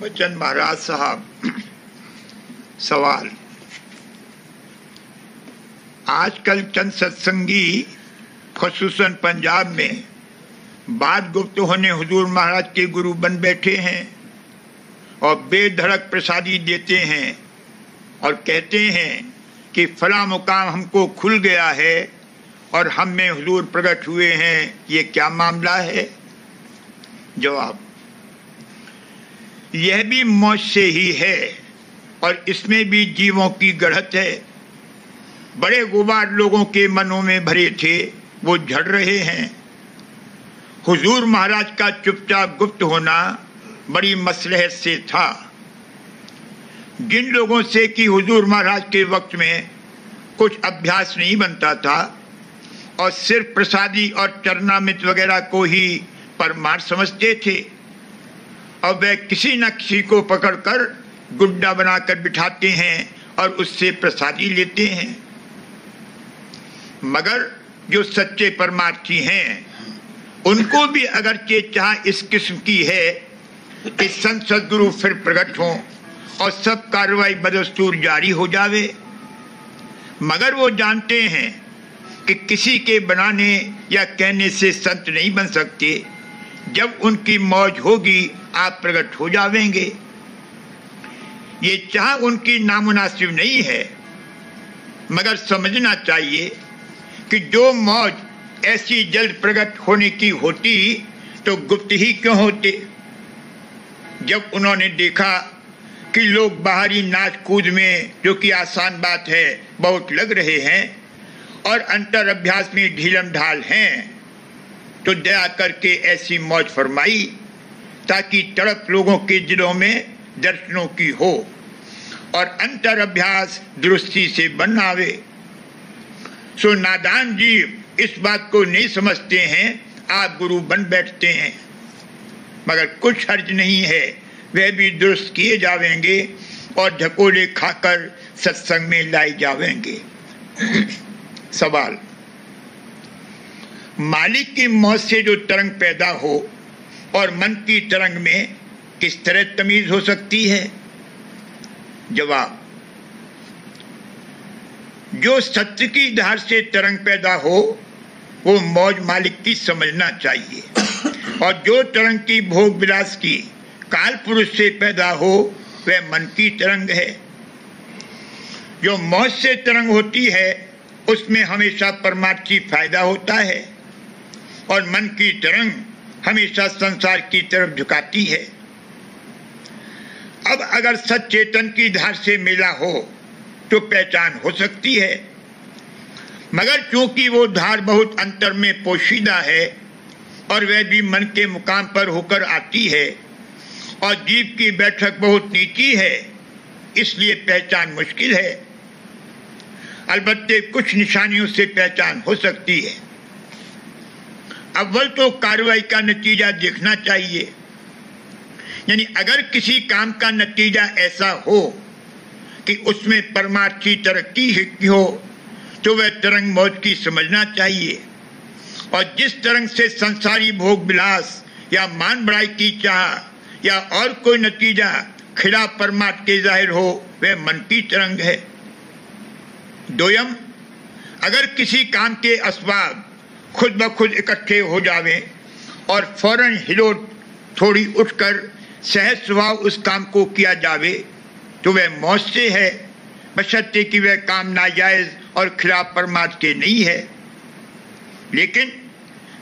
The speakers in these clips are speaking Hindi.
बच्चन महाराज साहब, सवाल। आजकल चंद सत्संगी खुसूसन पंजाब में बात गुप्त होने हुजूर महाराज के गुरु बन बैठे हैं और बेधड़क प्रसादी देते हैं और कहते हैं कि फला मुकाम हमको खुल गया है और हम में हुजूर प्रकट हुए हैं। ये क्या मामला है? जवाब, यह भी मौज से ही है और इसमें भी जीवों की गढ़त है। बड़े गुबार लोगों के मनों में भरे थे, वो झड़ रहे हैं। हुजूर महाराज का चुपचाप गुप्त होना बड़ी मसलहत से था। जिन लोगों से कि हुजूर महाराज के वक्त में कुछ अभ्यास नहीं बनता था और सिर्फ प्रसादी और चरणामृत वगैरह को ही परमार्थ समझते थे, और वे किसी न किसी को पकड़कर गुड्डा बनाकर बिठाते हैं और उससे प्रसादी लेते हैं। मगर जो सच्चे परमार्थी हैं, उनको भी अगरचे चाह इस किस्म की है कि संत सद्गुरु फिर प्रकट हों और सब कार्रवाई बदस्तूर जारी हो जावे, मगर वो जानते हैं कि किसी के बनाने या कहने से संत नहीं बन सकते। जब उनकी मौज होगी आप प्रकट हो जावेंगे। ये चाह उनकी नामुनासिब नहीं है, मगर समझना चाहिए कि जो मौज ऐसी जल्द प्रकट होने की होती तो गुप्त ही क्यों होते। जब उन्होंने देखा कि लोग बाहरी नाच कूद में, जो कि आसान बात है, बहुत लग रहे हैं और अंतर अभ्यास में ढीलम ढाल हैं, तो दया करके ऐसी मौज फरमाई ताकि तड़प लोगों के दिलों में दर्शनों की हो और अंतर अभ्यास दुरुस्ती से बन आवे। सो नादान जीव इस बात को नहीं समझते हैं, आप गुरु बन बैठते हैं, मगर कुछ हर्ज नहीं है, वह भी दुरुस्त किए जावेंगे और ढकोले खाकर सत्संग में लाए जावेंगे। सवाल, मालिक की मौत से जो तरंग पैदा हो और मन की तरंग में किस तरह तमीज हो सकती है? जवाब, जो सत्य की धार से तरंग पैदा हो वो मौज मालिक की समझना चाहिए, और जो तरंग की भोग विलास की काल पुरुष से पैदा हो वह मन की तरंग है। जो मौज से तरंग होती है उसमें हमेशा परमार्थी फायदा होता है और मन की तरंग हमेशा संसार की तरफ झुकाती है। अब अगर सचेतन की धार से मेला हो तो पहचान हो सकती है, मगर चूंकि वो धार बहुत अंतर में पोशीदा है और वह भी मन के मुकाम पर होकर आती है और जीव की बैठक बहुत नीची है, इसलिए पहचान मुश्किल है। अलबत्ते कुछ निशानियों से पहचान हो सकती है। अव्वल तो कार्रवाई का नतीजा देखना चाहिए, यानी अगर किसी काम का नतीजा ऐसा हो कि उसमें परमार्थी तरक्की हो तो वह तरंग मौज की समझना चाहिए, और जिस तरंग से संसारी भोग विलास या मान बढ़ाई की चाह या और कोई नतीजा खिलाफ परमार्थ के जाहिर हो वह मन की तरंग है। दोयम, अगर किसी काम के असबाब खुद ब खुद इकट्ठे हो जावें और फौरन हिलो थोड़ी उठकर सहज स्वभाव उस काम को किया जावे तो वह मौज से है, बशर्ते कि वह काम नाजायज और खिलाफ परमार्थ के नहीं है। लेकिन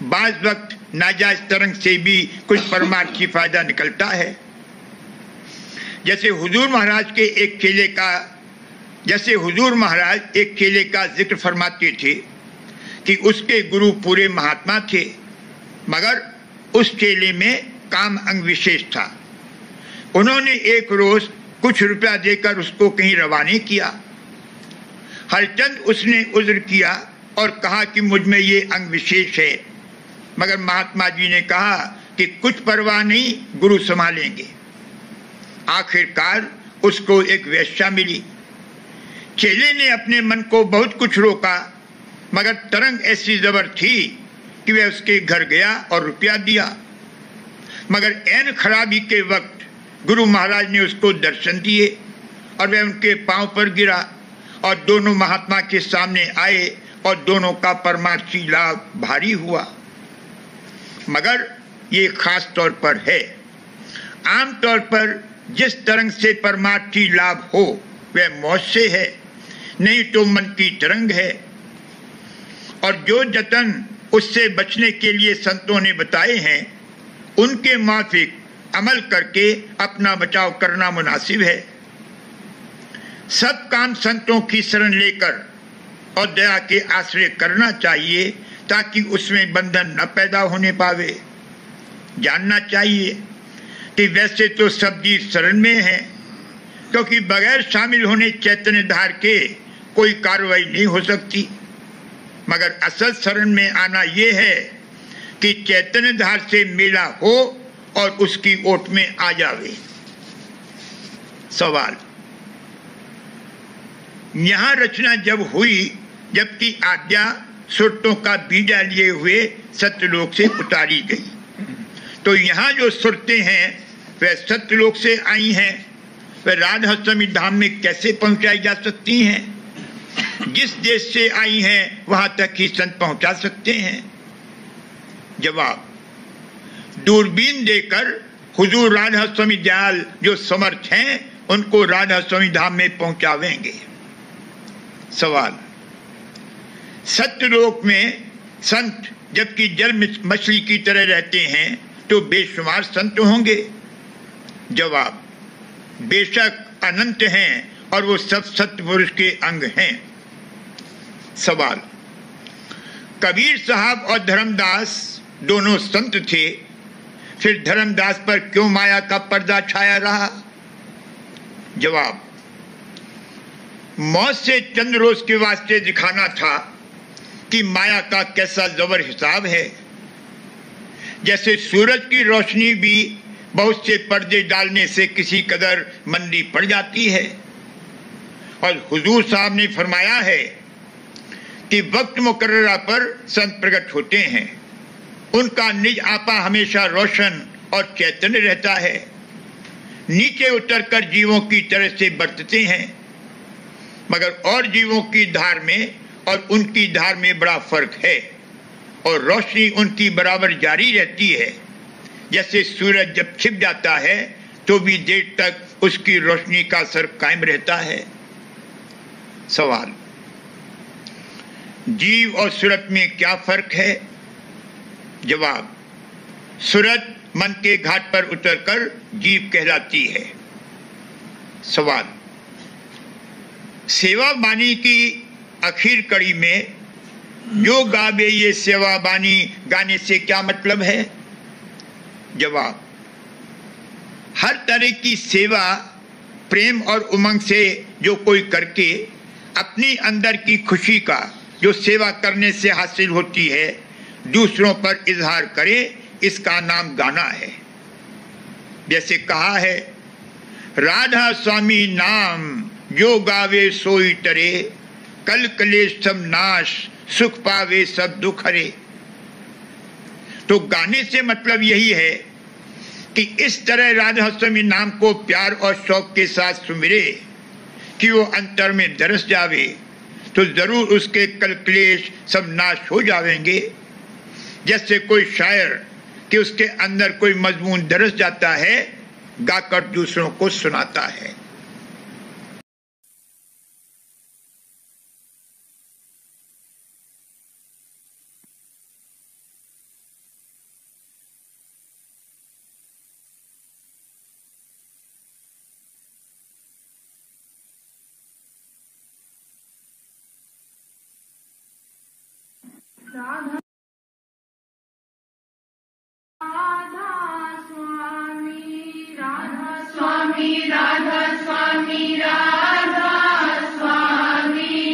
बाज वक्त नाजायज तरंग से भी कुछ परमार्थी फायदा निकलता है। जैसे हुजूर महाराज एक चेले का जिक्र फरमाते थे कि उसके गुरु पूरे महात्मा थे, मगर उस चेले में काम अंग विशेष था। उन्होंने एक रोज कुछ रुपया देकर उसको कहीं रवाने किया। हरचंद उसने उज्र किया और कहा कि मुझ में ये अंग विशेष है, मगर महात्मा जी ने कहा कि कुछ परवाह नहीं, गुरु संभालेंगे। आखिरकार उसको एक वेश्या मिली। चेले ने अपने मन को बहुत कुछ रोका, मगर तरंग ऐसी जबर थी कि वह उसके घर गया और रुपया दिया, मगर ऐन खराबी के वक्त गुरु महाराज ने उसको दर्शन दिए और वह उनके पांव पर गिरा और दोनों महात्मा के सामने आए और दोनों का परमार्थी लाभ भारी हुआ। मगर ये खास तौर पर है। आम तौर पर जिस तरंग से परमार्थी लाभ हो वह मौत से है, नहीं तो मन की तरंग है। और जो जतन उससे बचने के लिए संतों ने बताए हैं उनके माफिक अमल करके अपना बचाव करना मुनासिब है। सब काम संतों की शरण लेकर और दया के आश्रय करना चाहिए ताकि उसमें बंधन न पैदा होने पावे। जानना चाहिए कि वैसे तो सब जीव शरण में हैं, क्योंकि बगैर शामिल होने चैतन्य धार के कोई कार्रवाई नहीं हो सकती। मगर असल शरण में आना यह है कि चैतन्य धार से मेला हो और उसकी ओट में आ जावे। सवाल, यहां रचना जब हुई जबकि आज्ञा सुरतों का बीजा लिए हुए सत्यलोक से उतारी गई, तो यहाँ जो सुरतें हैं वह सत्यलोक से आई हैं, वह राधाष्टमी धाम में कैसे पहुंचाई जा सकती हैं? जिस देश से आई हैं वहां तक ही संत पहुंचा सकते हैं। जवाब, दूरबीन देकर हुजूर राधास्वामी दयाल जो समर्थ हैं उनको राधास्वामी धाम में पहुंचावेंगे। सवाल, सत्यलोक में संत जबकि जल मछली की तरह रहते हैं तो बेशुमार संत होंगे। जवाब, बेशक अनंत हैं और वो सब सत्पुरुष के अंग हैं। सवाल, कबीर साहब और धर्मदास दोनों संत थे, फिर धर्मदास पर क्यों माया का पर्दा छाया रहा? जवाब, मौत से चंद रोज के वास्ते दिखाना था कि माया का कैसा जबर हिसाब है। जैसे सूरज की रोशनी भी बहुत से पर्दे डालने से किसी कदर मंदी पड़ जाती है। और हुजूर साहब ने फरमाया है कि वक्त मुकर्ररा पर संत प्रकट होते हैं, उनका निज आपा हमेशा रोशन और चैतन्य रहता है, नीचे उतरकर जीवों की तरह से बरतते हैं। मगर और जीवों की धार में और उनकी धार में बड़ा फर्क है और रोशनी उनकी बराबर जारी रहती है। जैसे सूरज जब छिप जाता है तो भी देर तक उसकी रोशनी का असर कायम रहता है। सवाल, जीव और सूरत में क्या फर्क है? जवाब, सूरत मन के घाट पर उतरकर जीव कहलाती है। सवाल, सेवा बानी की आखिर कड़ी में जो गावे ये सेवा बानी गाने से क्या मतलब है? जवाब, हर तरह की सेवा प्रेम और उमंग से जो कोई करके अपनी अंदर की खुशी का जो सेवा करने से हासिल होती है दूसरों पर इजहार करे, इसका नाम गाना है। जैसे कहा है, राधा स्वामी नाम जो गावे सोई तरे, कल कलेश सब नाश सुख पावे सब दुख हरे। तो गाने से मतलब यही है कि इस तरह राधास्वामी नाम को प्यार और शौक के साथ सुमिरे कि वो अंतर में दरस जावे, तो जरूर उसके कल क्लेश सब नाश हो जावेंगे। जैसे कोई शायर कि उसके अंदर कोई मजमून दरस जाता है, गाकर दूसरों को सुनाता है। राधा स्वामी राधा स्वामी राधा स्वामी राधा स्वामी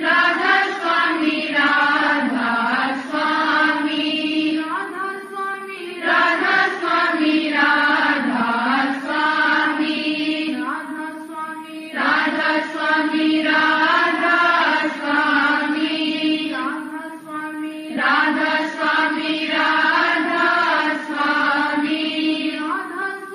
राधा स्वामी राधा स्वामी राधा स्वामी राधा स्वामी राधा स्वामी राधा स्वामी राधा स्वामी राधा स्वामी राधा स्वामी राधा स्वामी राधा स्वामी राधा